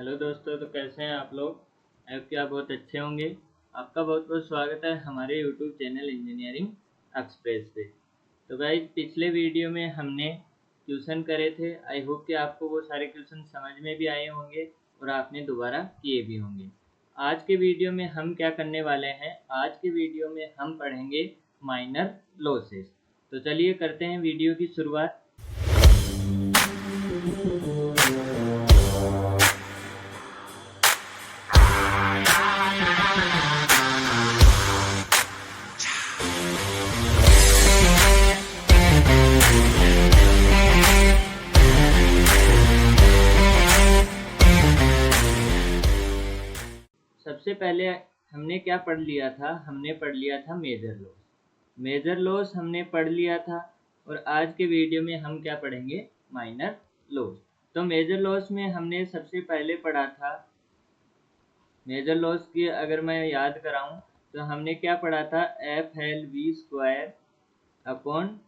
Hello दोस्तों, तो कैसे हैं आप लोग। अब क्या बहुत अच्छे होंगे। आपका बहुत बहुत स्वागत है हमारे यूट्यूब चैनल इंजीनियरिंग एक्सप्रेस पे। तो गाइस, पिछले वीडियो में हमने ट्यूशन करे थे। आई होप कि आपको वो सारे क्वेश्चन समझ में भी आए होंगे और आपने दोबारा किए भी होंगे। आज के वीडियो में हम क्या करने वाले हैं, आज के वीडियो में हम पढ़ेंगे माइनर लॉसेस। तो चलिए करते हैं वीडियो की शुरुआत। सबसे पहले हमने क्या पढ़ लिया था, हमने पढ़ लिया था मेजर लॉस। मेजर लॉस हमने पढ़ लिया था और आज के वीडियो में हम क्या पढ़ेंगे, माइनर लॉस। तो मेजर लॉस में हमने सबसे पहले पढ़ा था, मेजर लॉस की अगर मैं याद कराऊं तो हमने क्या पढ़ा था, FLV² अपॉन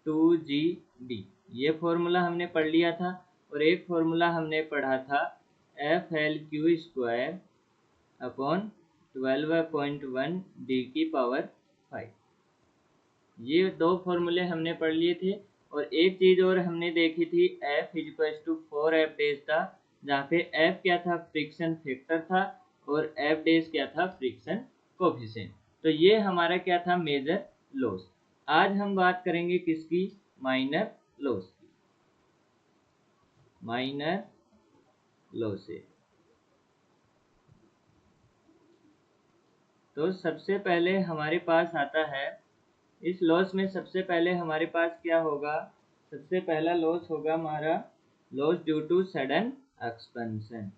2GB। ये फॉर्मूला हमने पढ़ लिया था। और एक फॉर्मूला हमने पढ़ा था FLQ² अपॉन 12.1D⁵। ये दो फॉर्मूले हमने पढ़ लिए थे। और एक चीज़ और हमने देखी थी, F=4F' था, जहाँ पे F क्या था, फ्रिक्शन फैक्टर था, और F' क्या था, फ्रिक्शन कोफिशिएंट। तो ये हमारा क्या था, मेजर लॉस। आज हम बात करेंगे किसकी, माइनर लॉस की। Minor losses. तो सबसे पहले हमारे पास आता है, इस लॉस में सबसे पहले हमारे पास क्या होगा, सबसे पहला लॉस होगा हमारा loss due to sudden expansion.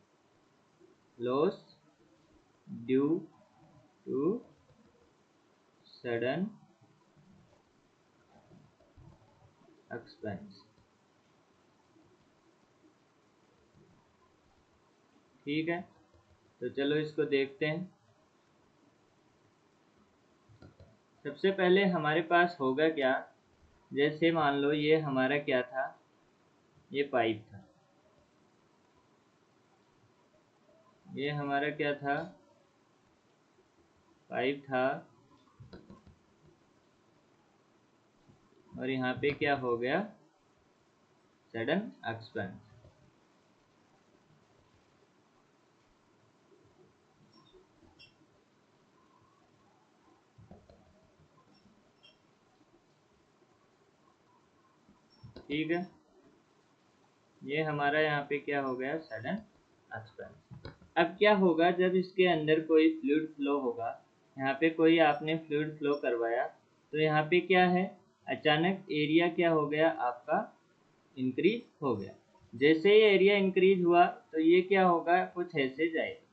Loss due to sudden expense. ठीक है, तो चलो इसको देखते हैं। सबसे पहले हमारे पास होगा क्या, जैसे मान लो ये हमारा क्या था, ये पाइप था। ये हमारा क्या था, पाइप था। और यहाँ पे क्या हो गया, सडन एक्सपेंस। ठीक है, ये हमारा यहाँ पे क्या हो गया, सडन एक्सपेंस। अब क्या होगा, जब इसके अंदर कोई फ्लूइड फ्लो होगा, यहाँ पे कोई आपने फ्लूइड फ्लो करवाया, तो यहाँ पे क्या है, अचानक एरिया क्या हो गया आपका, इंक्रीज हो गया। जैसे ही एरिया इंक्रीज हुआ तो ये क्या होगा, कुछ ऐसे जाएगा।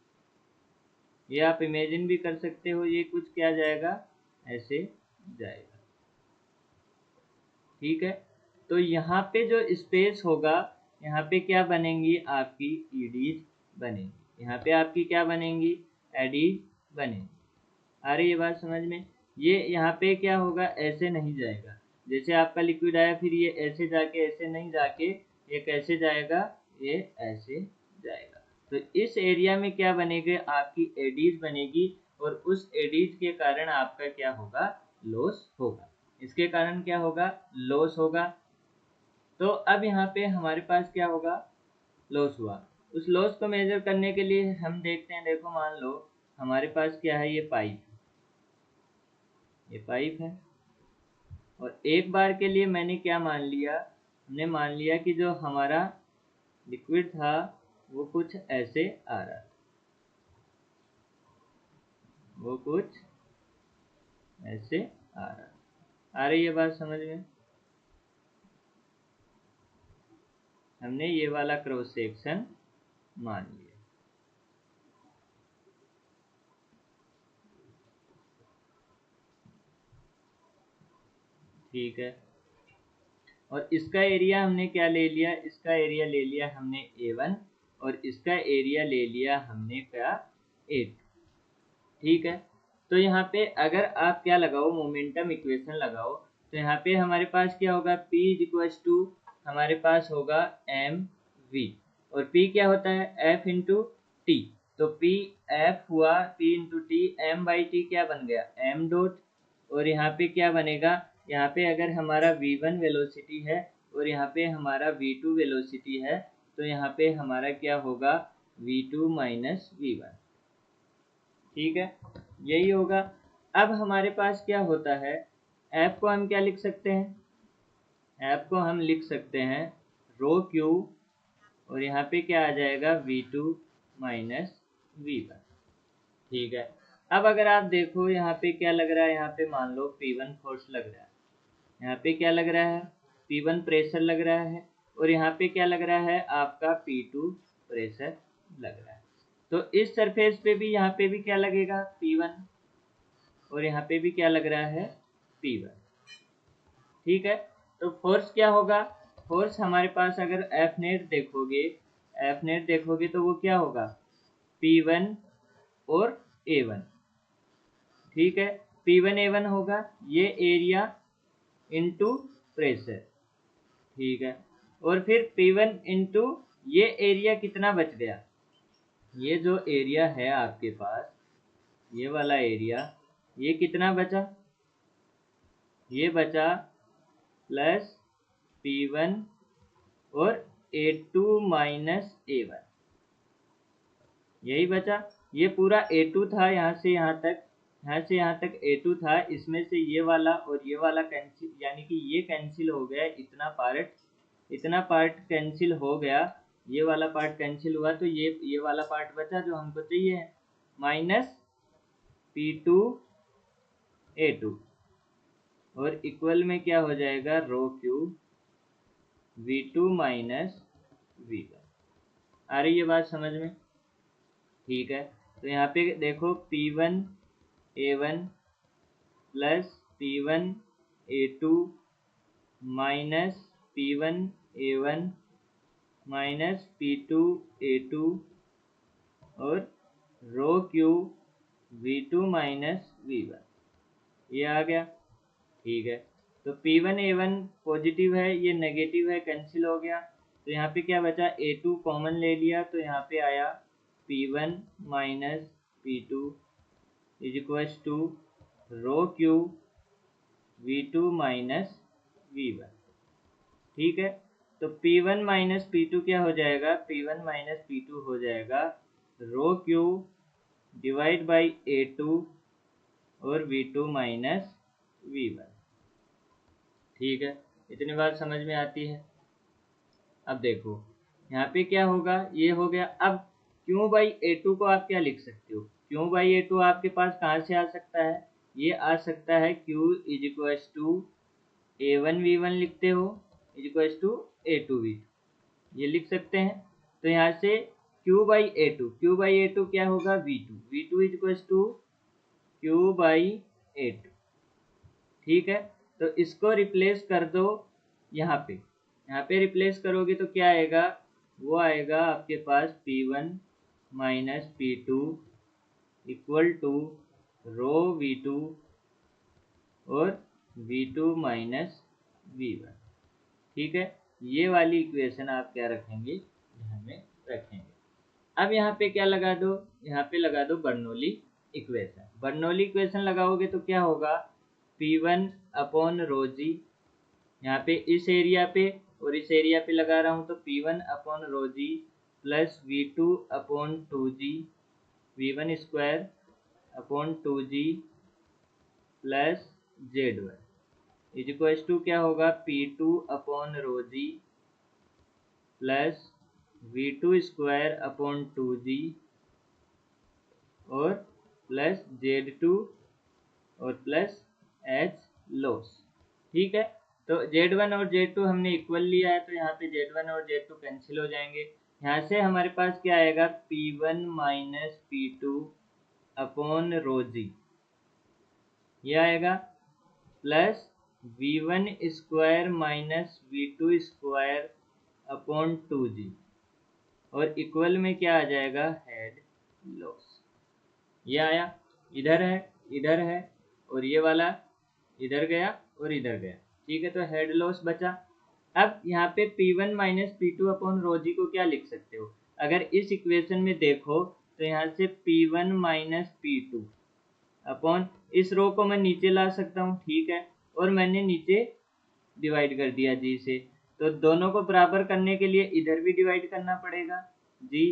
ये आप इमेजिन भी कर सकते हो, ये कुछ क्या जाएगा, ऐसे जाएगा। ठीक है, तो यहाँ पे जो स्पेस होगा, यहाँ पे क्या बनेंगी, आपकी ईडीज बनेंगी। यहाँ पे आपकी क्या बनेंगी, एडीज बनेंगी। आ रही है बात समझ में। ये यहाँ पे क्या होगा, ऐसे नहीं जाएगा। जैसे आपका लिक्विड आया, फिर ये ऐसे जाके ऐसे नहीं जाके ये कैसे जाएगा, ये ऐसे जाएगा। तो इस एरिया में क्या बनेगा, आपकी एडीज बनेगी। और उस एडीज के कारण आपका क्या होगा, लॉस होगा। इसके कारण क्या होगा, लॉस होगा। तो अब यहाँ पे हमारे पास क्या होगा, लॉस हुआ। उस लॉस को मेजर करने के लिए हम देखते हैं, देखो मान लो हमारे पास क्या है, ये पाइप। ये पाइप है और एक बार के लिए मैंने क्या मान लिया, हमने मान लिया कि जो हमारा लिक्विड था वो कुछ ऐसे आ रहा था, वो कुछ ऐसे आ रहा था। आ रही है बात समझ में। हमने ये वाला क्रॉस सेक्शन मान लिया। ठीक है, और इसका एरिया हमने क्या ले लिया, इसका एरिया ले लिया हमने A1 और इसका एरिया ले लिया हमने क्या, A2। ठीक है, तो यहाँ पे अगर आप क्या लगाओ, मोमेंटम इक्वेशन लगाओ, तो यहाँ पे हमारे पास क्या होगा, P इक्वल्स टू हमारे पास होगा mv। और P क्या होता है F इंटू टी। तो P F हुआ P into T, M by T क्या बन गया M डॉट। और यहाँ पे क्या बनेगा, यहाँ पे अगर हमारा V1 वेलोसिटी है और यहाँ पे हमारा V2 वेलोसिटी है तो यहाँ पे हमारा क्या होगा V2 माइनस V1। ठीक है, यही होगा। अब हमारे पास क्या होता है, F को हम क्या लिख सकते हैं, F को हम लिख सकते हैं रो क्यू और यहाँ पे क्या आ जाएगा V2 माइनस V1। ठीक है, अब अगर आप देखो यहाँ पे क्या लग रहा है, यहाँ पे मान लो P1 फोर्स लग रहा है, यहाँ पे क्या लग रहा है P1 प्रेशर लग रहा है और यहाँ पे क्या लग रहा है आपका P2 प्रेशर लग रहा है। तो इस सरफेस पे भी यहाँ पे भी क्या लगेगा P1 और यहाँ पे भी क्या लग रहा है P1। ठीक है, तो फोर्स क्या होगा, फोर्स हमारे पास अगर F नेट देखोगे तो वो क्या होगा P1 और A1। ठीक है, P1 A1 होगा, ये एरिया इंटू प्रेशर। ठीक है, और फिर P1 इंटू ये एरिया कितना बच गया, ये जो एरिया है आपके पास ये वाला एरिया, ये कितना बचा, ये बचा प्लस P1 और A2 माइनस A1, यही बचा। ये पूरा A2 था, यहाँ से यहाँ तक, यहाँ से यहाँ तक A2 था, इसमें से ये वाला और ये वाला कैंसिल, यानी कि ये कैंसिल हो गया, इतना पार्ट कैंसिल हो गया, ये वाला पार्ट कैंसिल हुआ, तो ये वाला पार्ट बचा जो हमको चाहिए है, माइनस P2 A2 और इक्वल में क्या हो जाएगा रो क्यू V2 माइनस V1। आ रही है बात समझ में? ठीक है, तो यहाँ पे देखो P1 A1 plus P1 A2 minus P1 A1 minus P2 A2 और रो क्यू V2 माइनस V1, ये आ गया। ठीक है, तो P1 A1 पॉजिटिव है, ये नेगेटिव है, कैंसिल हो गया, तो यहाँ पे क्या बचा A2 कॉमन ले लिया, तो यहाँ पे आया P1 minus P2 is equal to rho Q V2 minus V1। ठीक है, तो P1 माइनस P2 क्या हो जाएगा, P1 माइनस P2 हो जाएगा रो क्यू डिवाइड बाई A2 और V2 माइनस V1। ठीक है, इतनी बात समझ में आती है। अब देखो यहाँ पे क्या होगा, ये हो गया। अब क्यू बाई A2 को आप क्या लिख सकते हो, क्यू बाई A2 आपके पास कहाँ से आ सकता है, ये आ सकता है Q is equal to A1 V1 लिखते हो is equal to A2 V2, ये लिख सकते हैं। तो यहाँ से Q बाई A2 क्या होगा V2 is equal to Q by A2। ठीक है, तो इसको रिप्लेस कर दो, यहाँ पे रिप्लेस करोगे तो क्या आएगा, वो आएगा आपके पास P1 minus P2 equal to rho V2 और V2 माइनस V1। ठीक है, ये वाली इक्वेशन आप क्या रखेंगे, ध्यान में रखेंगे। अब यहाँ पे क्या लगा दो, यहाँ पे लगा दो बर्नौली इक्वेशन। बर्नौली इक्वेशन लगाओगे तो क्या होगा P1 अपॉन रो जी, यहाँ पे इस एरिया पे और इस एरिया पे लगा रहा हूँ, तो P1 upon rho g plus V2 upon 2G V1 square upon 2G plus Z1 is equal to क्या होगा P2 upon rho g plus V2 square upon 2G और प्लस Z2 और प्लस H लॉस। ठीक है, तो Z1 और Z2 हमने equal लिया है, तो यहाँ पे Z1 और Z2 कैंसिल हो जाएंगे। यहाँ से हमारे पास क्या आएगा P1 minus P2 upon rho जी, ये आएगा plus V1 square minus V2 square upon 2G और इक्वल में क्या आ जाएगा हेड लॉस। ये आया, इधर है और ये वाला इधर गया और इधर गया। ठीक है, तो हेड लॉस बचा। अब यहाँ पे P1 minus P2 upon rho जी को क्या लिख सकते हो, अगर इस इक्वेशन में देखो तो यहाँ से P1 माइनस P2 अपॉन इस रो को मैं नीचे ला सकता हूँ, ठीक है, और मैंने नीचे डिवाइड कर दिया जी से, तो दोनों को बराबर करने के लिए इधर भी डिवाइड करना पड़ेगा, जी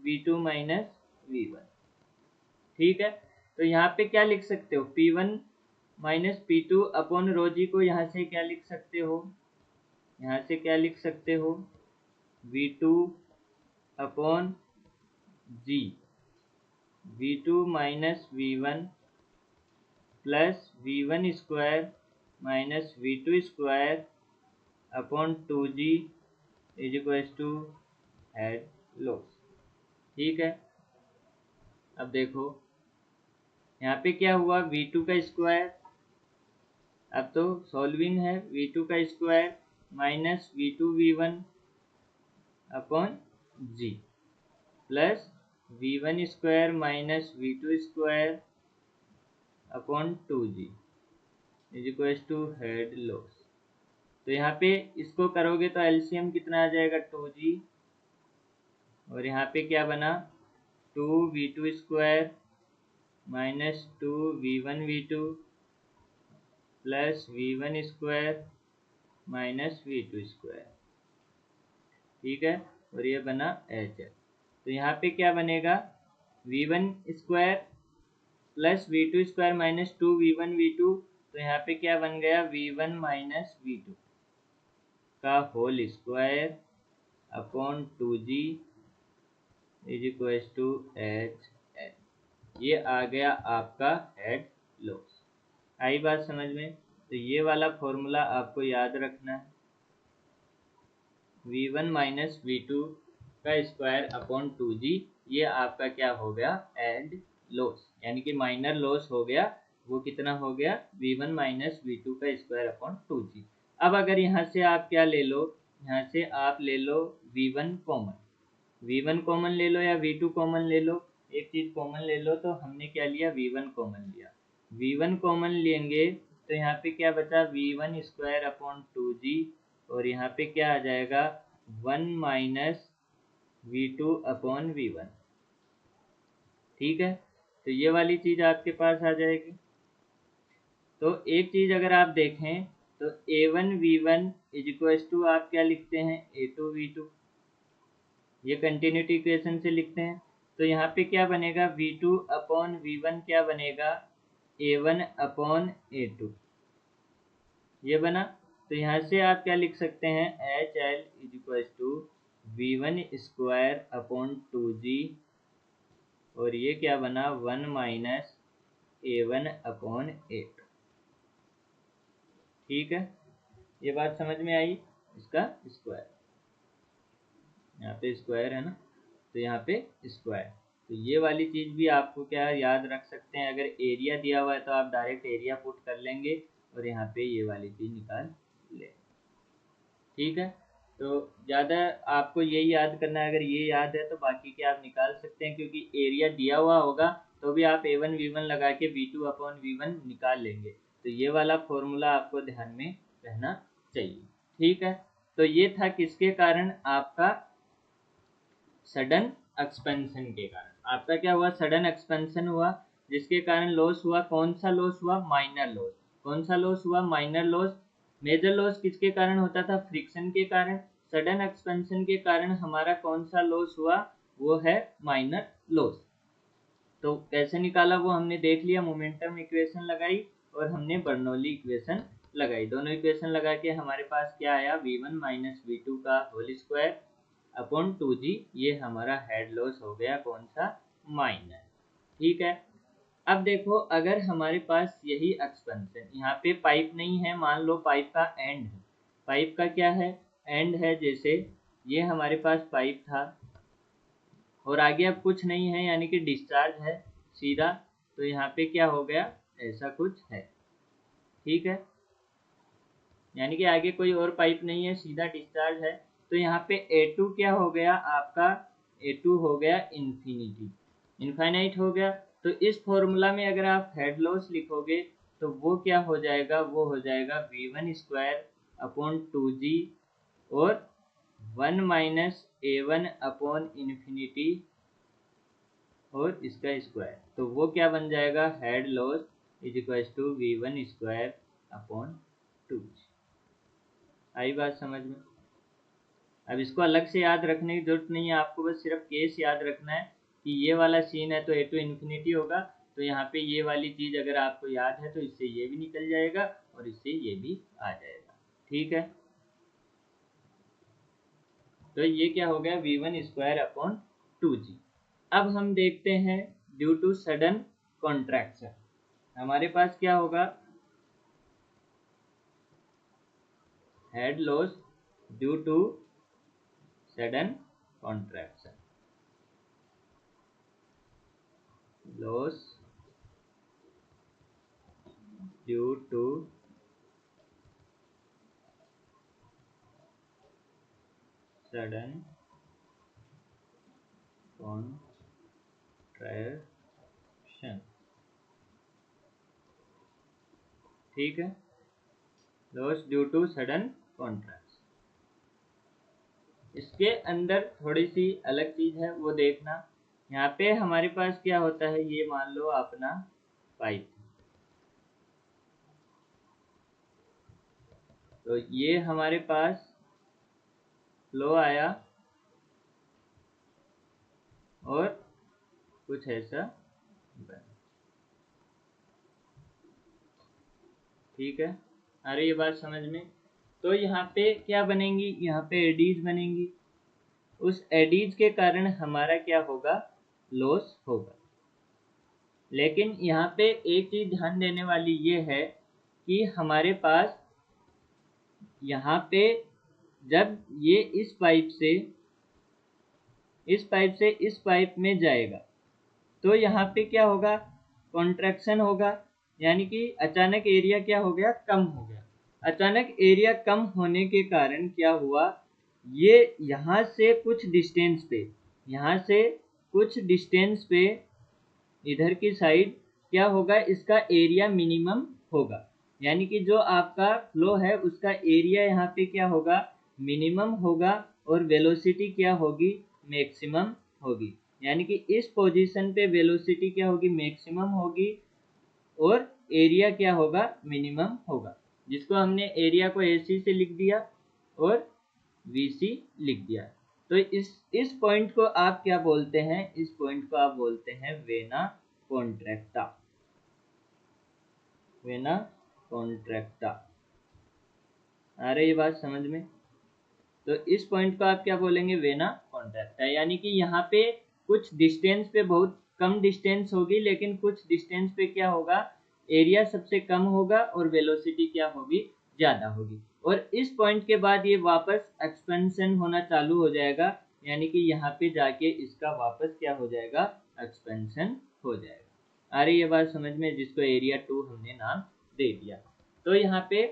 V2 माइनस V1, ठीक है। तो यहाँ पे क्या लिख सकते हो, P1 minus P2 upon rho जी को यहाँ से क्या लिख सकते हो, यहाँ से क्या लिख सकते हो, V2 upon G, V2 minus V1 plus V1 square minus V2 square upon 2G is equal to head loss, ठीक है। अब देखो यहाँ पे क्या हुआ, V2 का स्क्वायर, अब तो सॉल्विंग है, V2 का square minus V2 V1 upon G plus V1 square minus V2 square upon 2G is equal to head loss. तो यहाँ पे इसको करोगे तो एलसीएम कितना आ जाएगा, 2G, और यहाँ पे क्या बना, 2V2 square minus 2V1 V2 plus V1 square minus V2 square, ठीक है, और ये बना एच। तो यहाँ पे क्या बनेगा, V1 square plus V2 square minus 2V1 V2, तो यहाँ पे क्या बन गया, V1 माइनस V2 का whole square upon 2G is equal to H N, ये आ गया आपका हेड लॉस। आई बात समझ में, तो ये वाला फॉर्मूला आपको याद रखना है, V1 माइनस V2 का स्क्वायर अपॉन 2G, ये आपका क्या हो गया, हेड लॉस, यानी कि माइनर लॉस हो गया, वो कितना हो गया, V1 माइनस V2 का स्क्वायर अपॉन 2G। अब अगर यहाँ से आप क्या ले लो, यहाँ से आप ले लो V1 कॉमन, V1 कॉमन ले लो या V2 कॉमन ले लो, एक चीज कॉमन ले लो, तो हमने क्या लिया, V1 कॉमन लिया, V1 कॉमन लेंगे तो यहाँ पे क्या बचा, V1 स्क्वायर अपॉन 2G, और यहाँ पे क्या आ जाएगा, 1 माइनस V2 अपॉन V1, ठीक है। तो ये वाली चीज आपके पास आ जाएगी। तो एक चीज अगर आप देखें तो A1 V1 is equal to आप क्या लिखते हैं, A2 V2, ये कंटिन्यूटी इक्वेशन से लिखते हैं। तो यहाँ पे क्या बनेगा, V2 अपॉन V1 क्या बनेगा, A1 अपॉन A2, ये बना। तो यहाँ से आप क्या लिख सकते हैं, HL is equal to V1 square upon 2G, और ये क्या बना, 1 माइनस A1 अपॉन A2, ठीक है। ये बात समझ में आई, इसका स्क्वायर, यहाँ पे स्क्वायर है ना, तो यहाँ पे स्क्वायर, तो ये वाली चीज भी आपको क्या याद रख सकते हैं, अगर एरिया दिया हुआ है तो आप डायरेक्ट एरिया पुट कर लेंगे और यहाँ पे ये वाली चीज निकाल ले, ठीक है। तो ज़्यादा आपको यही याद करना है, अगर ये याद है तो बाकी के आप निकाल सकते हैं, क्योंकि एरिया दिया हुआ होगा तो भी आप A1 V1 लगा के V2 अपॉन V1 निकाल लेंगे। तो ये वाला फॉर्मूला आपको ध्यान में रहना चाहिए, ठीक है। तो ये था किसके कारण, आपका सडन एक्सपेंशन के कारण, आपका क्या हुआ, सडन एक्सपेंशन हुआ, जिसके कारण लॉस हुआ, कौन सा लॉस हुआ, माइनर लॉस। कौन सा लॉस हुआ, माइनर लॉस। मेजर लॉस किसके कारण होता था, फ्रिक्शन के कारण। सडन एक्सपेंशन के कारण हमारा कौन सा लॉस हुआ, वो है माइनर लॉस। तो कैसे निकाला वो हमने देख लिया, मोमेंटम इक्वेशन लगाई और हमने बर्नौली इक्वेशन लगाई, दोनों इक्वेशन लगा के हमारे पास क्या आया, V1 माइनस V2 का होल स्क्वायर अपॉन 2G, ये हमारा हेड लॉस हो गया, कौन सा, माइनर, ठीक है। अब देखो अगर हमारे पास यही एक्सपेंशन, यहाँ पे पाइप नहीं है, मान लो पाइप का एंड है, पाइप का क्या है, एंड है, जैसे ये हमारे पास पाइप था और आगे अब कुछ नहीं है, यानी कि डिस्चार्ज है सीधा, तो यहाँ पे क्या हो गया, ऐसा कुछ है, ठीक है, यानी कि आगे कोई और पाइप नहीं है, सीधा डिस्चार्ज है। तो यहाँ पे A2 क्या हो गया आपका, A2 हो गया इन्फिनिटी, इनफाइनाइट हो गया। तो इस फॉर्मूला में अगर आप हेड लॉस लिखोगे तो वो क्या हो जाएगा, वो हो जाएगा V1 स्क्वायर अपॉन 2G और 1 माइनस A1 अपॉन इन्फिनिटी और इसका स्क्वायर, तो वो क्या बन जाएगा, head loss is equal to V1 square upon 2। आई बात समझ में? अब इसको अलग से याद रखने की जरूरत नहीं है, आपको बस सिर्फ केस याद रखना है कि ये वाला सीन है तो A टू इन्फिनिटी होगा, तो यहाँ पे ये वाली चीज़ अगर आपको याद है तो इससे ये भी निकल जाएगा और इससे ये भी आ जाएगा। ठीक है, तो ये क्या हो गया, V1 स्क्वायर अपॉन 2G। अब हम देखते हैं ड्यू टू सडन कॉन्ट्रैक्शन हमारे पास क्या होगा, head loss due to sudden contraction, loss due to sudden contraction. ठीक है, loss due to sudden contraction. इसके अंदर थोड़ी सी अलग चीज है वो देखना, यहाँ पे हमारे पास क्या होता है, ये मान लो अपना पाइप, तो ये हमारे पास फ्लो आया और कुछ ऐसा बना। ठीक है, आ रही है बात समझ में? तो यहाँ पे क्या बनेंगी, यहाँ पे एडीज बनेंगी, उस एडीज के कारण हमारा क्या होगा, लॉस होगा। लेकिन यहाँ पे एक चीज ध्यान देने वाली ये है कि हमारे पास यहाँ पे जब ये इस पाइप से इस पाइप में जाएगा तो यहाँ पे क्या होगा, कॉन्ट्रैक्शन होगा, यानी कि अचानक एरिया क्या हो गया, कम हो गया। अचानक एरिया कम होने के कारण क्या हुआ, ये यहाँ से कुछ डिस्टेंस पे इधर की साइड क्या होगा, इसका एरिया मिनिमम होगा, यानी कि जो आपका फ्लो है उसका एरिया यहाँ पे क्या होगा, मिनिमम होगा, और वेलोसिटी क्या होगी, मैक्सिमम होगी। यानी कि इस पोजीशन पे वेलोसिटी क्या होगी, मैक्सिमम होगी, और एरिया क्या होगा, मिनिमम होगा, जिसको हमने एरिया को AC से लिख दिया और VC लिख दिया। तो इस पॉइंट को आप क्या बोलते हैं, इस पॉइंट को आप बोलते हैं वेना कॉन्ट्रैक्टा, वेना कॉन्ट्रैक्टा। आ रही है बात समझ में? तो इस पॉइंट को आप क्या बोलेंगे, वेना कॉन्ट्रैक्टा, यानी कि यहाँ पे कुछ डिस्टेंस पे बहुत कम डिस्टेंस होगी, लेकिन कुछ डिस्टेंस पे क्या होगा, एरिया सबसे कम होगा और वेलोसिटी क्या होगी, ज्यादा होगी। और इस पॉइंट के बाद ये वापस एक्सपेंशन होना चालू हो जाएगा, यानी कि यहाँ पे जाके इसका वापस क्या हो जाएगा, एक्सपेंशन हो जाएगा। आ रही है बात समझ में, जिसको एरिया 2 हमने नाम दे दिया। तो यहाँ पे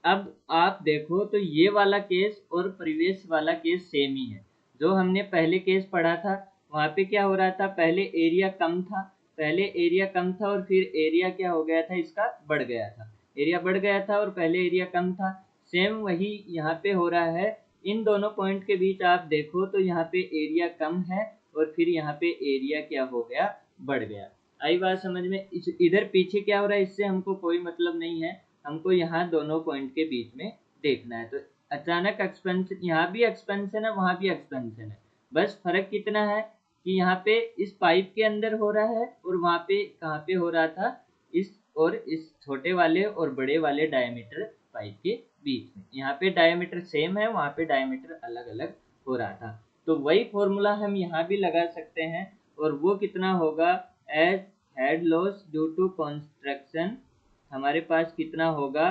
अब आप देखो तो ये वाला केस और प्रीवियस वाला केस सेम ही है। जो हमने पहले केस पढ़ा था वहाँ पे क्या हो रहा था, पहले एरिया कम था और फिर एरिया क्या हो गया था, इसका बढ़ गया था, एरिया बढ़ गया था और पहले एरिया कम था। सेम वही यहाँ पे हो रहा है। इन दोनों पॉइंट के बीच आप देखो तो यहाँ पे एरिया कम है और फिर यहाँ पे एरिया क्या हो गया, बढ़ गया। आई बात समझ में? इधर पीछे क्या हो रहा है इससे हमको कोई मतलब नहीं है, हमको यहाँ दोनों पॉइंट के बीच में देखना है। तो अचानक एक्सपेंशन, यहाँ भी एक्सपेंशन है वहाँ भी एक्सपेंशन है, बस फर्क कितना है कि यहाँ पे इस पाइप के अंदर हो रहा है और वहाँ पे कहाँ पे हो रहा था, इस छोटे वाले और बड़े वाले डायमीटर पाइप के बीच में। यहाँ पे डायमीटर सेम है, वहाँ पे डायमीटर अलग अलग हो रहा था। तो वही फॉर्मूला हम यहाँ भी लगा सकते हैं, और वो कितना होगा, as head loss due to construction हमारे पास कितना होगा,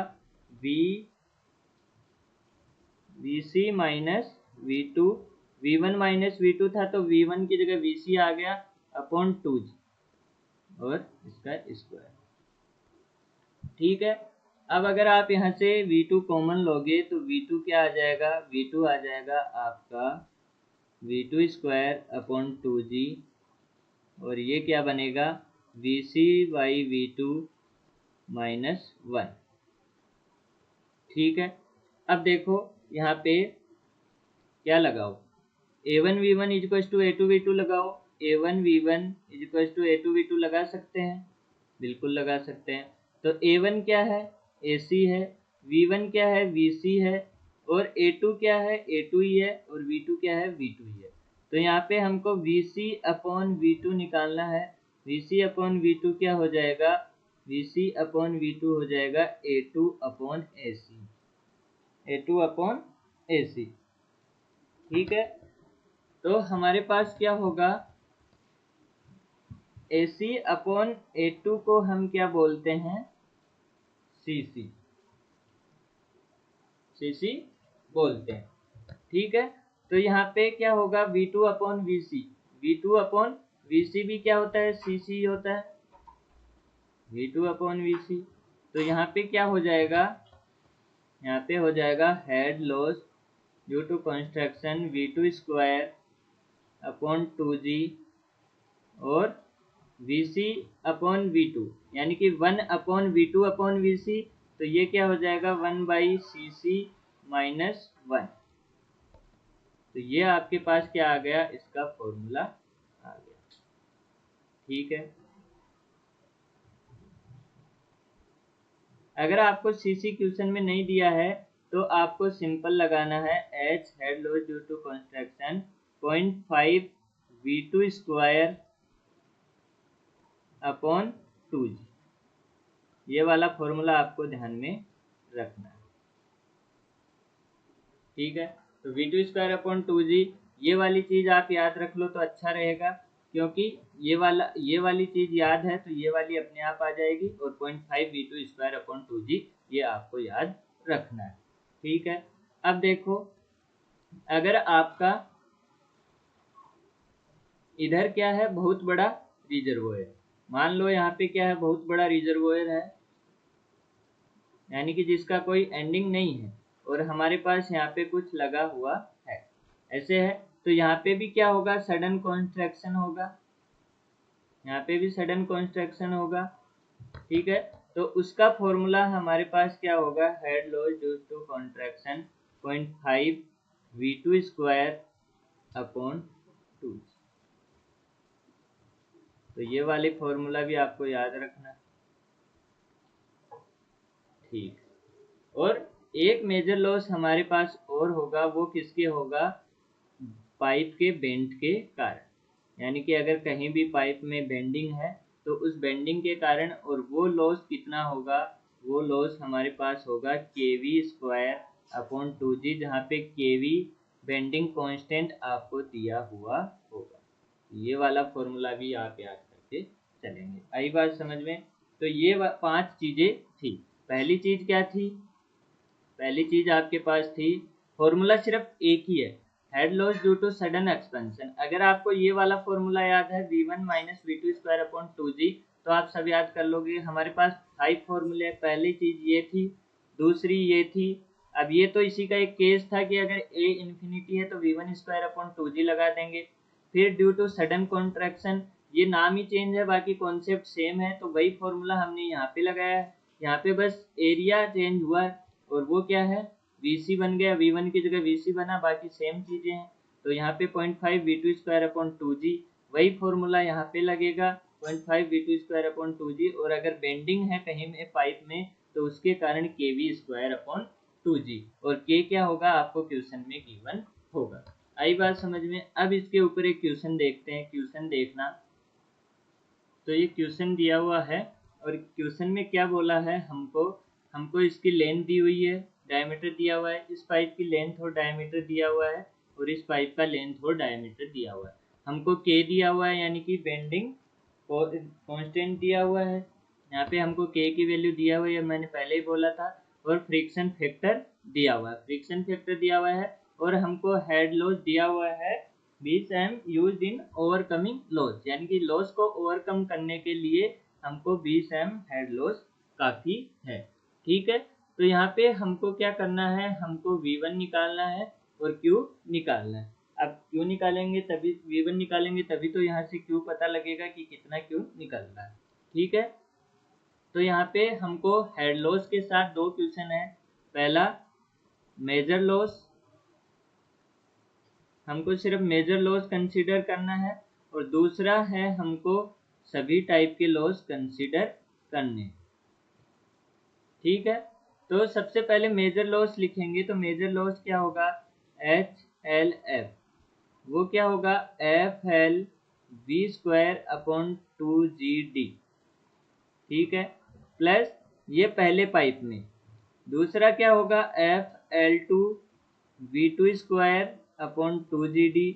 VC minus V2, V1 minus V2 था तो V1 की जगह VC आ गया अपॉन 2G और इसका स्क्वायर। ठीक है, अब अगर आप यहाँ से V2 कॉमन लोगे तो V2 क्या आ जाएगा, V2 आ जाएगा आपका V2 स्क्वायर अपॉन 2G, और ये क्या बनेगा, VC बाई V2 माइनस 1। ठीक है, अब देखो यहाँ पे क्या लगाओ, A1V1 इक्वल्स टू A2V2 लगाओ। A1V1 इक्वल्स टू A2V2 लगा सकते हैं, बिल्कुल लगा सकते हैं। तो A1 क्या है, AC है, V1 क्या है, VC है, और A2 क्या है, A2 ही है, और V2 क्या है, V2 ही है। तो यहाँ पे हमको VC अपॉन V2 निकालना है। VC अपॉन V2 क्या हो जाएगा, VC अपॉन V2 हो जाएगा A2 upon AC, A2 upon AC। ठीक है, तो हमारे पास क्या होगा, AC अपॉन A2 को हम क्या बोलते हैं, CC, CC बोलते हैं। ठीक है, तो यहाँ पे क्या होगा, V2 upon VC, V2 upon VC भी क्या होता है, CC होता है, V2 अपॉन VC। तो यहाँ पे क्या हो जाएगा, यहाँ पे हो जाएगा head loss due to construction V2 square upon 2G और VC अपॉन V2, यानी कि 1 अपॉन V2 अपॉन VC। तो ये क्या हो जाएगा, 1/CC माइनस 1। तो ये आपके पास क्या आ गया, इसका फॉर्मूला आ गया। ठीक है, अगर आपको CC क्वेश्चन में नहीं दिया है तो आपको सिंपल लगाना है H head loss due to construction 0.5 V2 square upon 2G। ये वाला फॉर्मूला आपको ध्यान में रखना है। ठीक है, तो V2 स्क्वायर अपॉन 2G, ये वाली चीज आप याद रख लो तो अच्छा रहेगा, क्योंकि ये वाली चीज याद है तो ये वाली अपने आप आ जाएगी, और 0.5 V2 स्क्वायर अपॉन 2G ये आपको याद रखना है। ठीक है, अब देखो, अगर आपका इधर क्या है, बहुत बड़ा रिजर्वोयर, मान लो यहाँ पे क्या है, बहुत बड़ा रिजर्वोयर है, यानी कि जिसका कोई एंडिंग नहीं है, और हमारे पास यहाँ पे कुछ लगा हुआ है, ऐसे है। तो यहाँ पे भी क्या होगा, सडन कॉन्ट्रैक्शन होगा, यहाँ पे भी सडन कॉन्ट्रैक्शन होगा। ठीक है, तो उसका फॉर्मूला हमारे पास क्या होगा, head loss due to contraction 0.5 V2 square upon 2। तो ये वाले फॉर्मूला भी आपको याद रखना। ठीक, और एक मेजर लॉस हमारे पास और होगा, वो किसके होगा, पाइप के बेंड के कारण, यानी कि अगर कहीं भी पाइप में बेंडिंग है तो उस बेंडिंग के कारण, और वो लॉस कितना होगा, वो लॉस हमारे पास होगा KV स्क्वायर अपॉन 2G, जहाँ पे KV बेंडिंग कांस्टेंट आपको दिया हुआ होगा। ये वाला फॉर्मूला भी आप याद करके चलेंगे। आई बात समझ में। तो ये 5 चीजें थी। पहली चीज क्या थी, पहली चीज आपके पास थी, फॉर्मूला सिर्फ एक ही है, head loss due to sudden expansion. अगर आपको ये वाला फॉर्मूला याद है, V1 minus V2 square upon 2G, तो आप सब याद कर लोगे। हमारे पास 5 फॉर्मूले, पहली चीज ये थी, दूसरी ये थी। अब ये तो इसी का एक केस था कि अगर A इन्फिनिटी है तो V1 स्क्वायर अपॉन 2G लगा देंगे। फिर ड्यू टू सडन कॉन्ट्रैक्शन, ये नाम ही चेंज है, बाकी कॉन्सेप्ट सेम है, तो वही फॉर्मूला हमने यहाँ पे लगाया है। यहाँ पे बस एरिया चेंज हुआ, और वो क्या है, VC बन गया, V1 की जगह VC बना, बाकी सेम चीजें हैं। तो यहाँ पे 0.5 V2 स्क्वायर अपॉन 2G, वही फॉर्मूला यहाँ पे लगेगा, 0.5 V2 स्क्वायर अपॉन 2G। और अगर बेंडिंग है कहीं में पाइप में तो उसके कारण KV स्क्वायर अपॉन 2G, और K क्या होगा आपको क्वेश्चन में गिवन होगा। आई बात समझ में। अब इसके ऊपर एक क्वेश्चन देखते हैं, क्वेश्चन देखना। तो ये क्वेश्चन दिया हुआ है, और क्वेश्चन में क्या बोला है, हमको इसकी लेंथ दी हुई है, डायमीटर दिया हुआ है, इस पाइप की लेंथ और डायमीटर दिया हुआ है, और इस पाइप का लेंथ और डायमीटर दिया हुआ है। हमको K दिया हुआ है, यानी कि बेंडिंग कांस्टेंट दिया हुआ है। यहाँ पे हमको K की वैल्यू दिया हुआ है, मैंने पहले ही बोला था, और फ्रिक्शन फैक्टर दिया हुआ है, फ्रिक्शन फैक्टर दिया हुआ है, और हमको हेड लॉस दिया हुआ है 20 M use in overcoming loss, यानी कि लॉस को ओवरकम करने के लिए हमको 20 M हेड लॉस काफी है। ठीक है, तो यहाँ पे हमको क्या करना है, हमको V1 निकालना है और Q निकालना है। अब Q निकालेंगे तभी, V1 निकालेंगे तभी तो यहाँ से Q पता लगेगा कि कितना Q निकल रहा है। ठीक है, तो यहाँ पे हमको हेड लॉस के साथ 2 क्वेश्चन है। पहला मेजर लॉस हमको सिर्फ मेजर लॉस कंसीडर करना है, और दूसरा है हमको सभी टाइप के लॉस कंसीडर करने। ठीक है, तो सबसे पहले मेजर लॉस लिखेंगे, तो मेजर लॉस क्या होगा, HLF, वो क्या होगा, FL V² अपॉन 2GD। ठीक है, प्लस ये पहले पाइप में, दूसरा क्या होगा, FL2 V² अपॉन 2GD,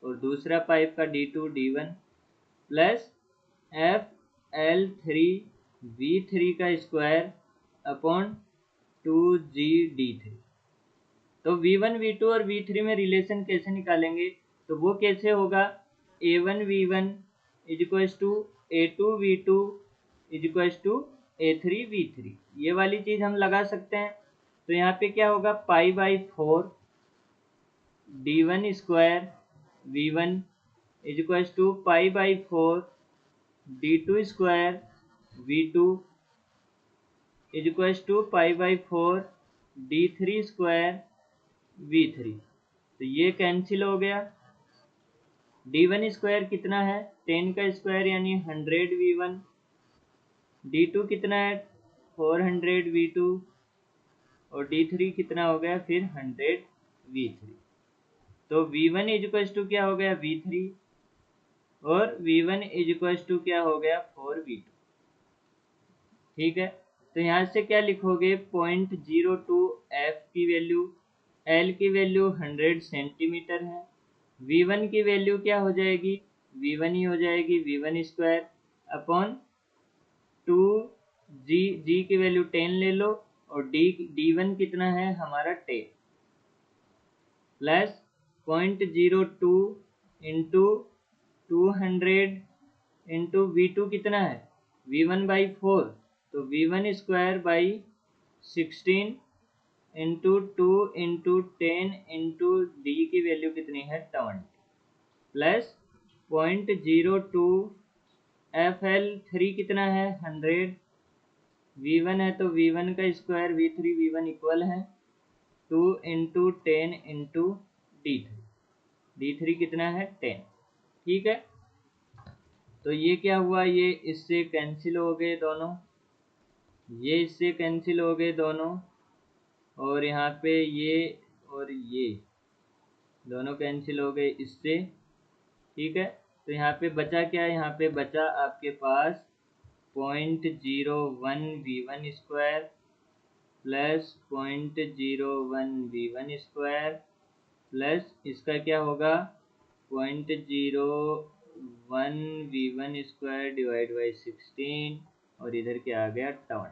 और दूसरा पाइप का D2 D1, plus FL3 V3 का स्क्वायर अपॉन 2GD3। तो V1 V2 और V3 में रिलेशन कैसे निकालेंगे, तो वो कैसे होगा, A1 V1 equals to A2 V2 equals to A3 V3, ये वाली चीज हम लगा सकते हैं। तो यहाँ पे क्या होगा, π/4 D1 square V1 equals to π/4 D2 square V2 equals to π/4 D3 square V3। तो ये कैंसिल हो गया। D1 स्क्वायर कितना है, 10 का स्क्वायर यानी 100 V1, D2 कितना है 400 V2, और D3 कितना हो गया फिर 100 V3। तो V1 इक्वल्स टू क्या हो गया V3, और V1 इक्वल्स टू क्या हो गया 4V2। ठीक है, तो यहाँ से क्या लिखोगे, 0.02 F की वैल्यू, L की वैल्यू 100 सेंटीमीटर है, V1 की वैल्यू क्या हो जाएगी, V1 ही हो जाएगी V1 square upon 2G, G की वैल्यू 10 ले लो, और D1 कितना है हमारा 10, प्लस 0.02 इंटू 200 इंटू V2 कितना है V1/4, तो V1 square by 16 into 2 into 10 into D की वैल्यू कितनी है 20, प्लस 0.02 FL3 कितना है 100, V1 है तो V1 का स्क्वायर V3 V1 इक्वल है 2 इंटू 10 इंटू D3, D3 कितना है 10। ठीक है, तो ये क्या हुआ, ये इससे कैंसिल हो गए दोनों, ये इससे कैंसिल हो गए दोनों, और यहाँ पे ये और ये दोनों कैंसिल हो गए इससे। ठीक है, तो यहाँ पे बचा क्या, यहाँ पे बचा आपके पास 0.01 V1 square plus 0.01 V1 square, plus इसका क्या होगा 0.01 V1 स्क्वायर डिवाइड बाई 16, और इधर क्या आ गया 20।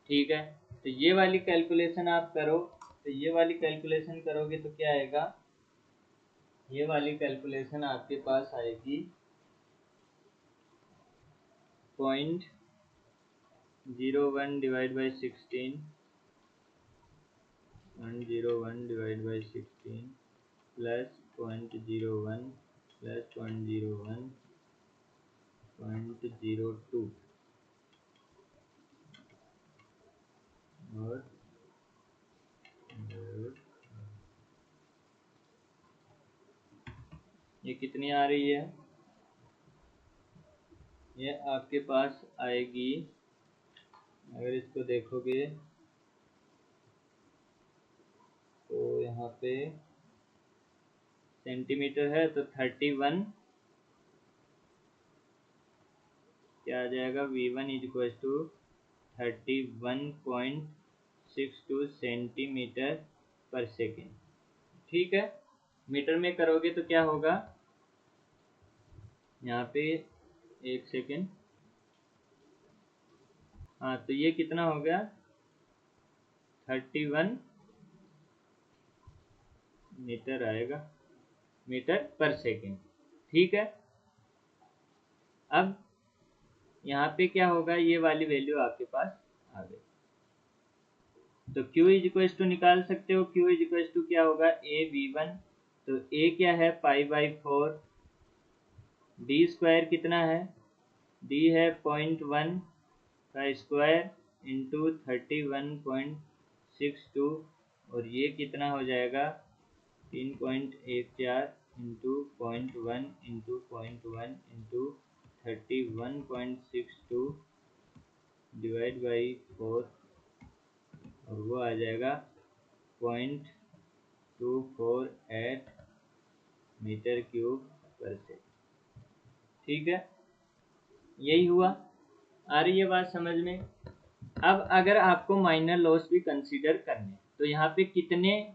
ठीक है, तो ये वाली कैलकुलेशन आप करो, तो ये वाली कैलकुलेशन करोगे तो क्या आएगा, ये वाली कैलकुलेशन आपके पास आएगी 0.01 divide by 16, 101 divide by 16 plus 0.01 plus 0.02 और ये कितनी आ रही है, ये आपके पास आएगी, अगर इसको देखोगे तो यहाँ पे सेंटीमीटर है तो 31 क्या आ जाएगा, V1 इक्वल टू 31.62 सेंटीमीटर पर सेकेंड। ठीक है, मीटर में करोगे तो क्या होगा, यहाँ पे एक सेकेंड, हाँ तो ये कितना हो गया 31 मीटर आएगा, मीटर पर सेकेंड। ठीक है, अब यहाँ पे क्या होगा, ये वाली वैल्यू आपके पास आ गई, तो Q इक्वल टू निकाल सकते हो, Q इक्वल टू क्या होगा AV1, तो A क्या है π/4, D स्क्वायर कितना है, D है 0.1 का स्क्वायर इंटू 31.62, और ये कितना हो जाएगा 3.14 into 0.1 into 0.1 into 31.62 divide by 4 और वो आ जाएगा 0.248 मीटर क्यूब पर सेकंड। ठीक है, यही हुआ। आ रही है बात समझ में? अब अगर आपको माइनर लॉस भी कंसीडर करने, तो यहाँ पे कितने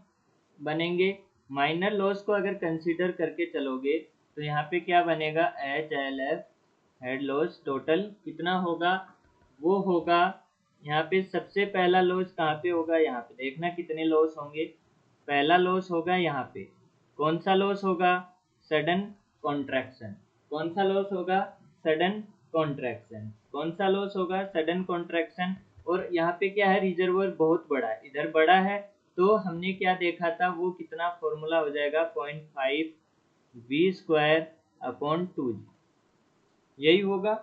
बनेंगे? माइनर लॉस को अगर कंसीडर करके चलोगे तो यहाँ पे क्या बनेगा? HLF हेड लॉस टोटल कितना होगा? वो होगा यहाँ पे सबसे पहला लॉस कहाँ पे होगा? यहाँ पे देखना कितने लॉस होंगे। पहला लॉस होगा यहाँ पे। कौन सा लॉस होगा? Sudden contraction. कौन सा लॉस होगा? Sudden contraction. कौन सा लॉस होगा? Sudden contraction. और यहाँ पे क्या है? रिजर्वोयर बहुत बड़ा है, इधर बड़ा है, तो हमने क्या देखा था? वो कितना फॉर्मूला हो जाएगा? 0.5 V² अपॉन 2G, यही होगा।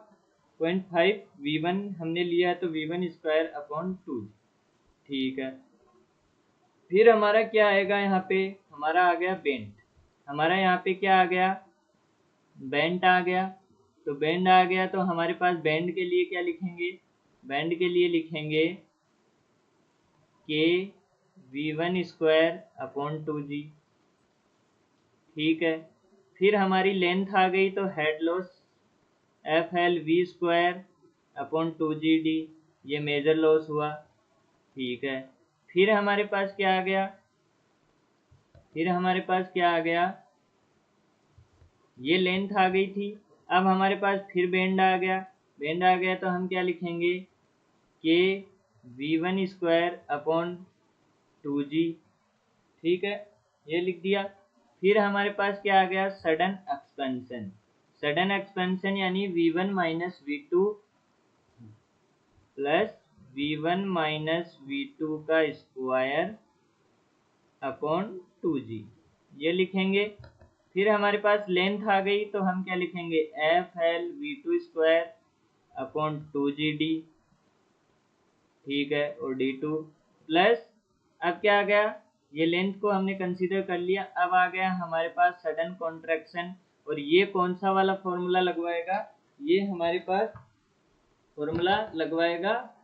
0.5 V1 हमने लिया है तो V1² अपॉन 2G। ठीक है, फिर हमारा क्या आएगा? यहाँ पे हमारा आ गया बेंड। हमारा यहाँ पे क्या आ गया? बेंड आ गया। तो बेंड आ गया तो हमारे पास बेंड के लिए क्या लिखेंगे? बेंड के लिए लिखेंगे K V1² अपॉन 2G। ठीक है, फिर हमारी लेंथ आ गई तो head loss FL V² upon 2GD, ये मेजर लॉस हुआ। ठीक है, फिर हमारे पास क्या आ गया? फिर हमारे पास क्या आ गया? ये लेंथ आ गई थी। अब हमारे पास फिर बेंड आ गया। बेंड आ गया तो हम क्या लिखेंगे? K V1² upon 2G। ठीक है, ये लिख दिया। फिर हमारे पास क्या आ गया? Sudden expansion. सडन एक्सपेंशन यानी V1 minus V2 plus V1 minus V2 का स्क्वायर अपॉन 2G, ये लिखेंगे। फिर हमारे पास लेंथ आ गई तो हम क्या लिखेंगे? FL V2² upon 2GD। ठीक है, और D2 प्लस, अब क्या आ गया? ये लेंथ को हमने कंसीडर कर लिया। अब आ गया हमारे पास सडन कॉन्ट्रैक्शन, और ये कौन सा वाला फॉर्मूला लगवाएगा? ये हमारे पास फॉर्मूला लगवाएगा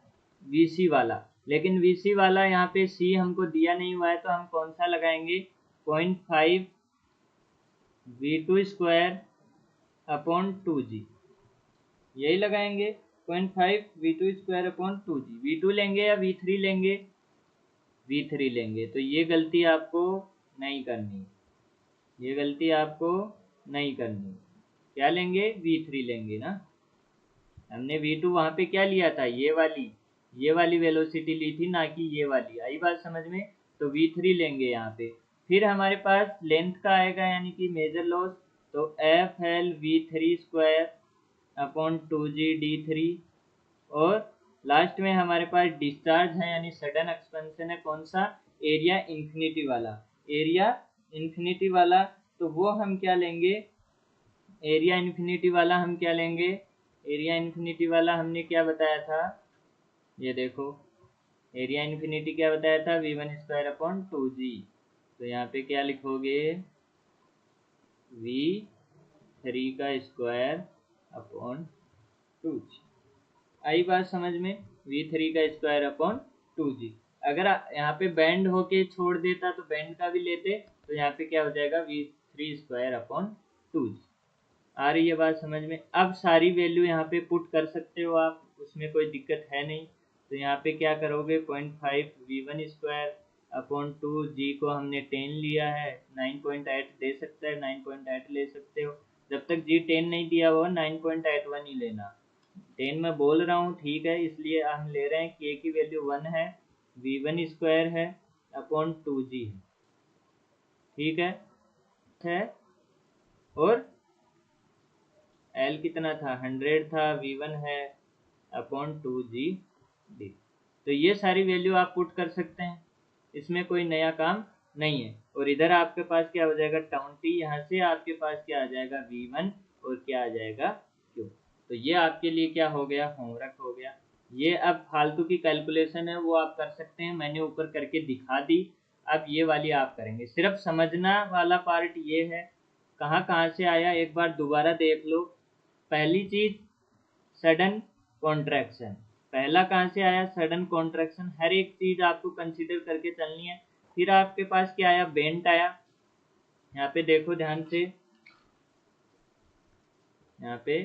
VC वाला। लेकिन VC वाला यहाँ पे C हमको दिया नहीं हुआ है, तो हम कौन सा लगाएंगे? 0.5 V2² अपॉन 2G, यही लगाएंगे। 0.5 V2² अपॉन 2G। V2 लेंगे या V3 लेंगे? V3 लेंगे। तो ये गलती आपको नहीं करनी, ये गलती आपको नहीं करनी। क्या लेंगे? V3 लेंगे ना। हमने V2 वहाँ पे क्या लिया था? ये वाली वेलोसिटी ली थी, ना कि ये वाली। आई बात समझ में? तो V3 लेंगे यहाँ पे। फिर हमारे पास लेंथ का आएगा यानी कि मेजर लॉस, तो FL V3² upon 2G D3। और लास्ट में हमारे पास डिस्चार्ज है यानी सडन एक्सपेंशन है। कौन सा? एरिया इन्फिनिटी वाला। एरिया इन्फिनिटी वाला, तो वो हम क्या लेंगे? एरिया इन्फिनिटी वाला हम क्या लेंगे? एरिया इन्फिनिटी वाला हमने क्या बताया था? ये देखो, एरिया इन्फिनिटी क्या बताया था? V1² upon 2G। तो यहाँ पे क्या लिखोगे? V3² upon 2G। आई बात समझ में? V3² upon 2G। अगर यहाँ पे बैंड होके छोड़ देता तो बैंड का भी लेते, तो यहाँ पे क्या हो जाएगा? V3² upon 2G। आ रही है बात समझ में? अब सारी वैल्यू यहाँ पे पुट कर सकते हो आप, उसमें कोई दिक्कत है नहीं। तो यहाँ पे क्या करोगे? 0.5 V1² अपॉन 2G को हमने 10 लिया है, 9.8 दे सकता है, 9.8 ले सकते हो। जब तक G 10 नहीं दिया हुआ 9.81 ही लेना। 10 मैं बोल रहा हूँ, ठीक है, इसलिए हम ले रहे हैं K की वैल्यू 1 है, V1² है अपॉन 2G है। ठीक है, और L कितना था? 100 था, V1 है अपॉन 2G D। तो ये सारी वैल्यू आप पुट कर सकते हैं, इसमें कोई नया काम नहीं है। और इधर आपके पास क्या हो जाएगा? 20, यहाँ से आपके पास क्या आ जाएगा? V1, और क्या आ जाएगा? Q। तो ये आपके लिए क्या हो गया? होमवर्क हो गया। ये अब फालतू की कैलकुलेशन है वो आप कर सकते हैं, मैंने ऊपर करके दिखा दी। अब ये वाली आप करेंगे। सिर्फ समझना वाला पार्ट ये है, कहाँ कहाँ से आया एक बार दोबारा देख लो। पहली चीज सडन कॉन्ट्रैक्शन, पहला कहाँ से आया, सडन कॉन्ट्रैक्शन। हर एक चीज आपको कंसीडर करके चलनी है। फिर आपके पास क्या आया, बेंट आया। यहाँ पे देखो ध्यान से, यहाँ पे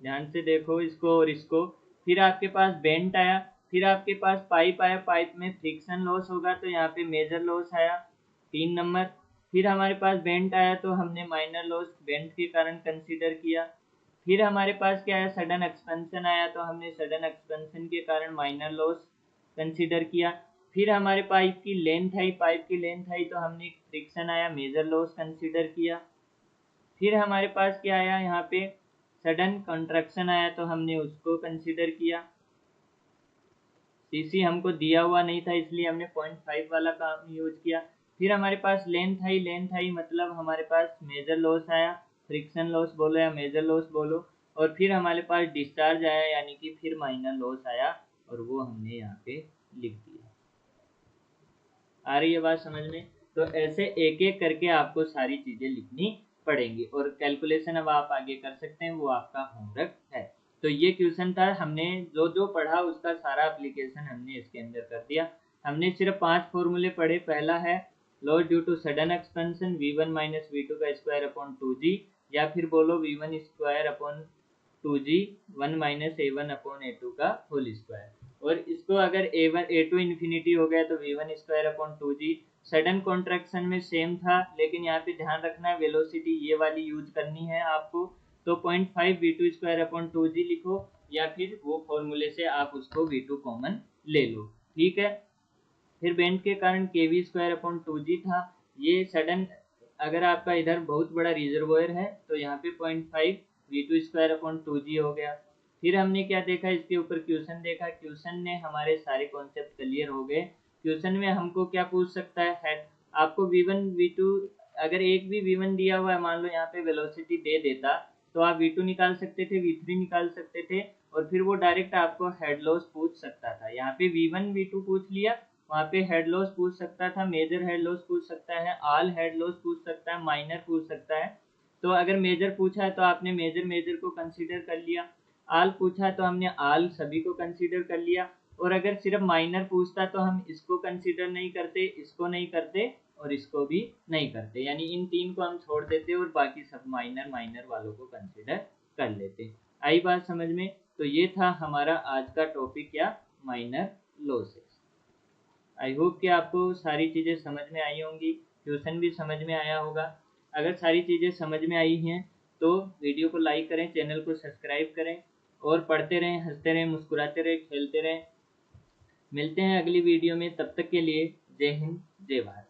ध्यान से देखो इसको और इसको। फिर आपके पास बेंट आया। फिर आपके पास पाइप आया, पाइप में फ्रिक्शन लॉस होगा तो यहाँ पे मेजर लॉस आया 3 नंबर। फिर हमारे पास बेंट आया तो हमने माइनर लॉस बेंट के कारण कंसीडर किया। फिर हमारे पास क्या आया, सडन एक्सपेंशन आया तो हमने सडन एक्सपेंशन के कारण माइनर लॉस कंसीडर किया। फिर हमारे पाइप की लेंथ आई, पाइप की लेंथ आई तो हमने फ्रिक्शन आया, मेजर लॉस कंसीडर किया। फिर हमारे पास क्या आया, यहाँ पे सडन कंट्रक्शन आया तो हमने उसको कंसीडर किया। सीसी हमको दिया हुआ नहीं था इसलिए हमने 0.5 वाला काम यूज किया। फिर हमारे पास लेंथ आई, लेंथ आई मतलब हमारे पास मेजर लॉस आया, फ्रिक्शन लॉस बोलो या मेजर लॉस बोलो। और फिर हमारे पास डिस्चार्ज आया यानी कि फिर माइनर लॉस आया और वो हमने यहाँ पे लिख दिया। आ रही है बात समझ में? तो ऐसे एक एक करके आपको सारी चीजें लिखनी पड़ेंगी और कैलकुलेशन अब आप आगे कर सकते हैं, वो आपका होमवर्क है। तो ये क्वेश्चन था, हमने जो जो पढ़ा उसका सारा एप्लीकेशन हमने इसके अंदर कर दिया। हमने सिर्फ 5 फॉर्मूले पढ़े। पहला है loss due to sudden expansion v1 minus v2 का स्क्वायर अपॉन 2g, या फिर बोलो v1 square upon 2g 1 minus a1 upon a2 का होल स्क्वायर। और इसको अगर a2 इन्फिनिटी हो गया तो v1 square upon 2g। Sudden contraction में सेम था लेकिन यहाँ पे ध्यान रखना है वेलोसिटी ये वाली यूज करनी है आपको। तो 0.5 v2 स्क्वायर अपॉन 2g लिखो, या फिर वो फॉर्मूले से आप उसको v2 कॉमन ले लो, ठीक है। फिर बेंड के कारण kv स्क्वायर अपॉन 2g था। ये सडन अगर आपका इधर बहुत बड़ा रिजर्वोयर है तो यहाँ पे 0.5 v2 स्क्वायर अपॉन 2g हो गया। फिर हमने क्या देखा, इसके ऊपर क्वेश्चन देखा। क्वेश्चन ने हमारे सारे कॉन्सेप्ट क्लियर हो गए। क्वेश्चन में हमको क्या पूछ सकता है, आपको v1 v2 अगर एक भी v1 दिया हुआ है, मान लो यहाँ पे वेलोसिटी दे देता तो आप v2 निकाल सकते थे, v3 निकाल सकते थे, और फिर वो डायरेक्ट आपको हेड लॉस पूछ सकता था। यहाँ पे v1 v2 पूछ लिया, वहाँ पे हेड लॉस पूछ सकता था, मेजर हेड लॉस पूछ सकता है, ऑल हेड लॉस पूछ सकता है, माइनर पूछ सकता है। तो अगर मेजर पूछा है तो आपने मेजर को कंसीडर कर लिया, आल पूछा तो हमने आल सभी को कंसीडर कर लिया, और अगर सिर्फ माइनर पूछता तो हम इसको कंसीडर नहीं करते, इसको नहीं करते और इसको भी नहीं करते, यानी इन 3 को हम छोड़ देते और बाकी सब माइनर वालों को कंसीडर कर लेते। आई बात समझ में? तो ये था हमारा आज का टॉपिक, या माइनर लॉसेस। आई होप कि आपको सारी चीज़ें समझ में आई होंगी, क्वेश्चन भी समझ में आया होगा। अगर सारी चीज़ें समझ में आई हैं तो वीडियो को लाइक करें, चैनल को सब्सक्राइब करें, और पढ़ते रहें, हंसते रहें, मुस्कुराते रहें, खेलते रहें। मिलते हैं अगली वीडियो में, तब तक के लिए जय हिंद, जय भारत।